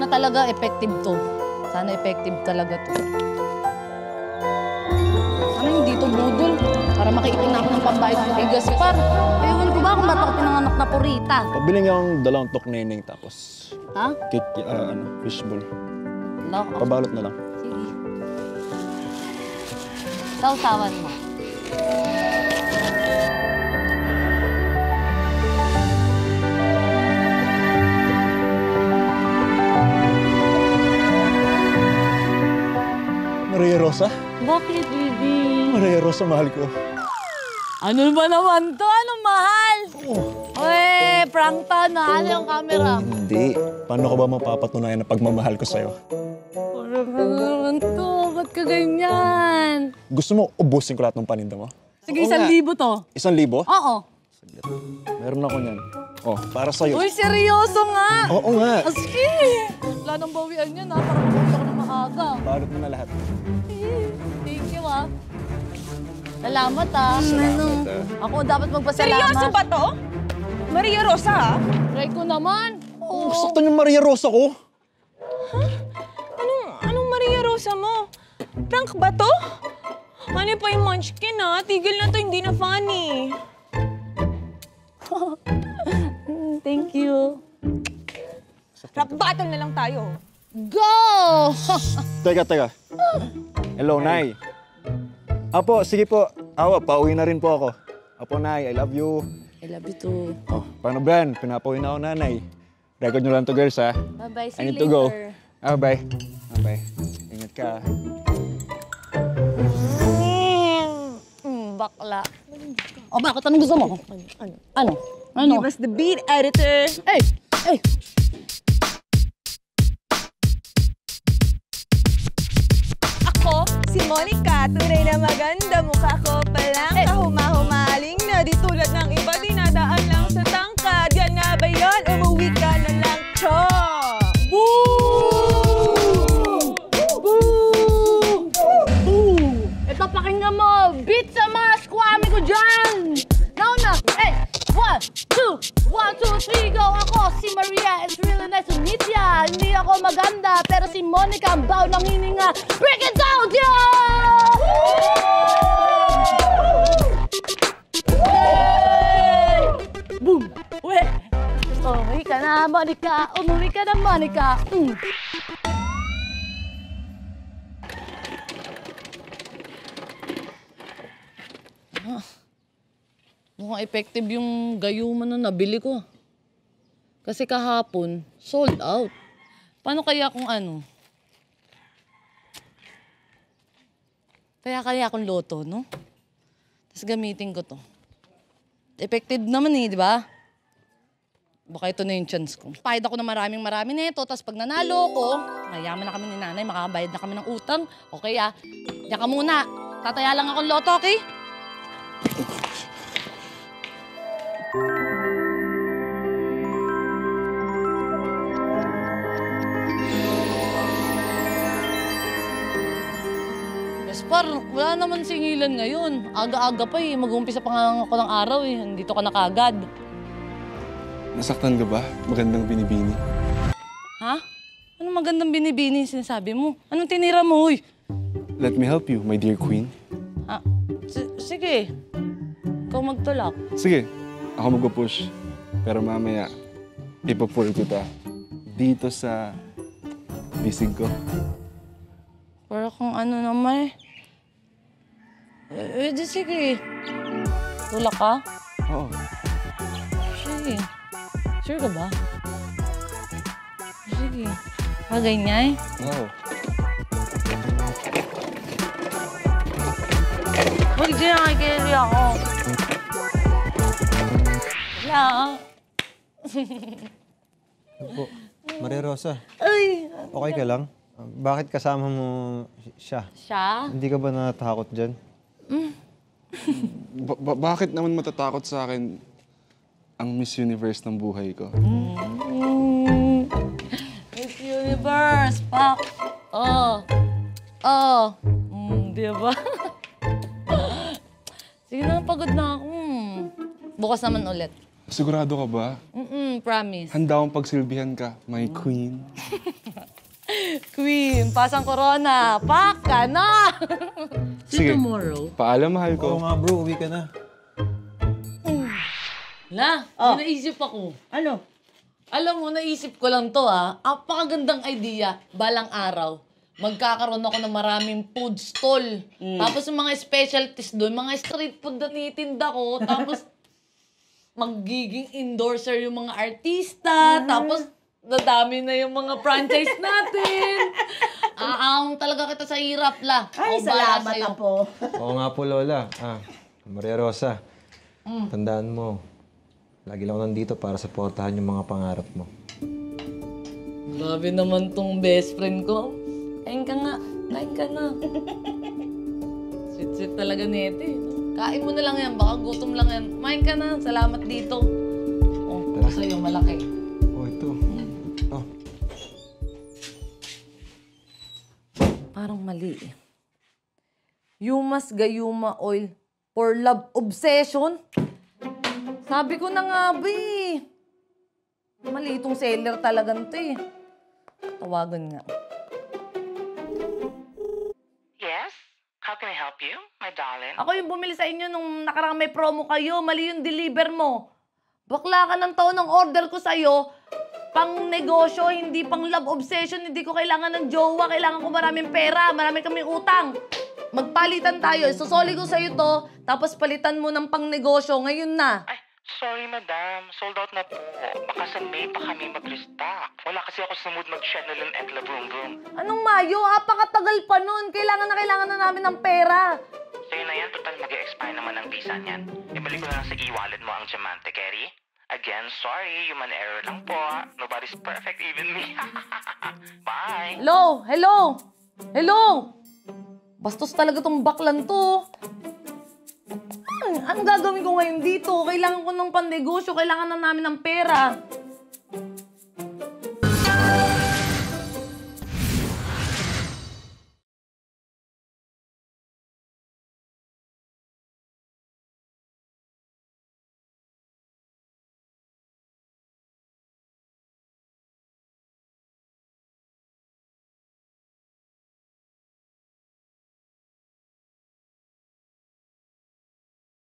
talaga effective to. Sana effective talaga to. Sana hindi to budol. Para makiitin ako ng pambayad kay Gaspar. Ewan ko ba kung ba't ako pinanganak na purita? Pabili nga akong dalawang tok neneng tapos... Ha? Fishball. No, okay. Pabalot na lang. Sige. Sausawan mo. Maria Rosa? Bakit, baby? Maria Rosa, mahal ko. Ano ba naman to? Anong mahal? Uy, prank to, na. Ano yung camera? Hindi. Paano ko ba mapapatunayan na pagmamahal ko sa'yo? Parang naman to. Ba't ka ganyan? Gusto mo ubusin ko lahat ng paninda mo? Sige, 1,000 to. 1,000? Oo. Meron ako niyan. Oh, para sa'yo. Uy, seryoso nga. Oo nga. Sige. Wala nang bawian yan, ha? Para mapunta ko ng maaga. Balot mo na lahat. Thank you, ha? Salamat, ha? Salamat, Ako dapat magpasalamat. Seryoso ba to? Maria Rosa, ha? Try ko naman. Oo. Sakto yung Maria Rosa ko. Anong Maria Rosa mo? Prank ba to? Ano pa yung munchkin, ha? Tigil na to, hindi na funny. Thank you. Rap battle na lang tayo. Go! Teka. Hello, Nay. Apo, sige po. Awa, pauwi na rin po ako. Apo, Nay, I love you. I love you too. Oh, paano ba yan? Pinapauwi na ako, Nanay. Record nyo lang to, girls, ha? Bye-bye. See I you need to go. later. Bye. Bye. Ingat ka. Bakla. O bakit? Anong gusto mo? Ano? Give us the beat, editor. Hey! Ako, si Monica. Tunay na maganda. Mukha ko palang kahuma-humaling na. Di tulad ng iba, dinadaan lang sa tangkad. Yan nga ba yun? Umuwi ka na lang, chong! Boo! Boo! Boo! Ito, pakinggan mo. Beat sa mga squammy ko dyan! Nauna! Hey! 1, 2, 3, go! Ako, si Maria. It's really nice to meet ya. Hindi ako maganda, pero si Monica ang baw ng hininga. Break it down, yo! Hey! Boom! Uwe! Umuwi ka na, Monica. Umuwi ka na, Monica. Mukhang effective yung gayuman na nabili ko. Kasi kahapon, sold out. Paano kaya kung ano? Kaya kung loto, no? Tapos gamitin ko to. Effective naman di ba? Baka ito na yung chance ko. Pahid ako na marami nito, tapos pag nanalo ko, mayaman na kami ni nanay, makabayad na kami ng utang. Okay diyan ka muna. Tataya lang akong loto, okay? Gaspar, wala naman singilan ngayon. Aga-aga pa mag-uumpisa pa nga ako ng araw Nandito ka na kagad. Nasaktan ka ba? Magandang binibini. Ha? Anong magandang binibini sinasabi mo? Anong tinira mo, Let me help you, my dear queen. Sige. Ikaw magtulak. Sige, ako mag-push. Pero mamaya, ipapull kita dito sa bisig ko. Para kung ano naman sige. Tulak ka? Oo. Sige. Sure ka ba? Sige. Ganyan? Oo. Huwag dyan nakikiri ako. Wala. Po, Maria Rosa, Ay! okay ka lang? Bakit kasama mo siya? Siya? Hindi ka ba natatakot dyan? Bakit naman matatakot sa akin ang Miss Universe ng buhay ko? Miss Universe, pak! Di ba? Sige na, pagod na ako. Bukas naman ulit. Sigurado ka ba? Promise. Handa akong pagsilbihan ka, my queen. Queen, pasang corona. Pak ka na! Sige. Tomorrow. Paalam, mahal Oo ko. nga bro, uwi ka na. May naisip ako. Ano? Alam mo, naisip ko lang to Apakagandang idea. Balang araw, magkakaroon ako ng maraming food stall. Tapos yung mga specialties doon, mga street food na tinitinda ko. Tapos magiging endorser yung mga artista. Tapos dadami na yung mga franchise natin. Aang talaga kita sa hirap la. Ay, O, bahala salamat sa'yo. po. Oo nga po, Lola. Maria Rosa, tandaan mo, lagi lang ako nandito para supportahan yung mga pangarap mo. Grabe naman tong best friend ko. Kain ka nga. Kain ka na. Sweet-sweet talaga nito Kain mo na lang yan. Baka gutom lang yan. Kumain ka na. Salamat dito. Oh, sa'yo malaki. Oh, ito. Oh. Parang mali Yumas Gayuma Oil for Love Obsession. Sabi ko na nga, mali itong seller talaga nito Tawagan nga. Yes? How can I help you, my darling? Ako yung bumili sa inyo nung nakarang may promo kayo. Mali yung deliver mo. Bakla ka ng taon ng order ko sa'yo. Pang negosyo, hindi pang love obsession. Hindi ko kailangan ng jowa. Kailangan ko maraming pera. Marami kaming utang. Magpalitan tayo. Susoli ko sa'yo to. Tapos palitan mo ng pang negosyo. Ngayon na. Ay, sorry madam. Sold out na po. Baka sa May pa kami mag-restock. Wala kasi ako sa mood mag-Chanelin at La Vroom Vroom. Anong Mayo? Apakatagal pa nun. Kailangan na namin ng pera. Sa'yo na yan, total mag-expire naman ang visa niyan. Ibalik ko na lang sa e-wallet mo ang diamante, Kerry. Again, sorry. Human error lang po. Nobody's perfect, even me. Bye! Hello? Hello? Hello? Bastos talaga tong baklan to. Anong gagawin ko ngayon dito? Kailangan ko ng pandegosyo. Kailangan na namin ng pera.